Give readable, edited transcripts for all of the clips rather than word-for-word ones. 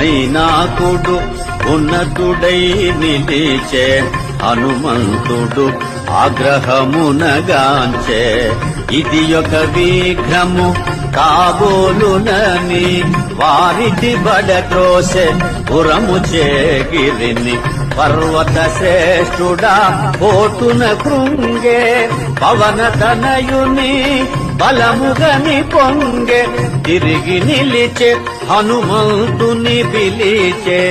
మైనాకుడు ఉన్నతుడై నిలిచే హనుమంతుడు ఆగ్రహమునగాంచే ఇది ఒక విఘ్నము కాబోలునని వారిది బడత్రోసె పురము చేగిరిని పర్వత శ్రేష్ఠుడా పోటున కృంగే పవన తనయుని బలముగని పొంగే తిరిగి నిలిచే హనుమంతుని పిలిచే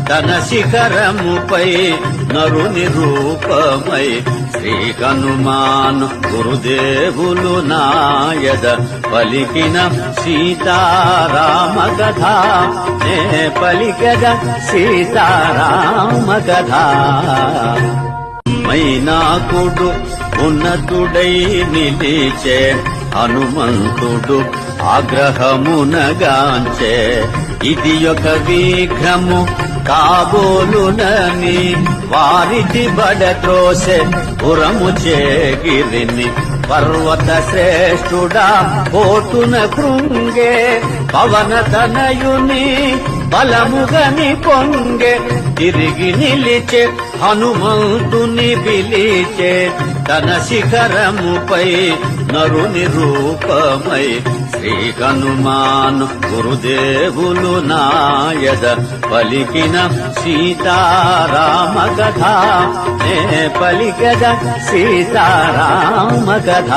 తన శిఖరముపై నరుని రూపమై శ్రీ హనుమాను గురుదేవులు నాయద పలికిన సీతారామ కథ నే పలికద సీతారామ కథ మైనాకుడు ఉన్నతుడై నిలిచే హనుమంతుడు ఆగ్రహమునగాంచే ఇది ఒక విఘ్నము కాబోలునని వారిది బడత్రోసె పురము చేగిరిని పర్వత శ్రేష్ఠుడా పోటున కృంగే పవన తనయుని బలముగని పొంగే తిరిగి నిలిచే హనుమంతుని పిలిచే తన శిఖరముపై నరుని రూపమై శ్రీ హనుమాను గురుదేవులు నాయద పలికిన సీతారామ కథ నే పలికద సీతారామ కథ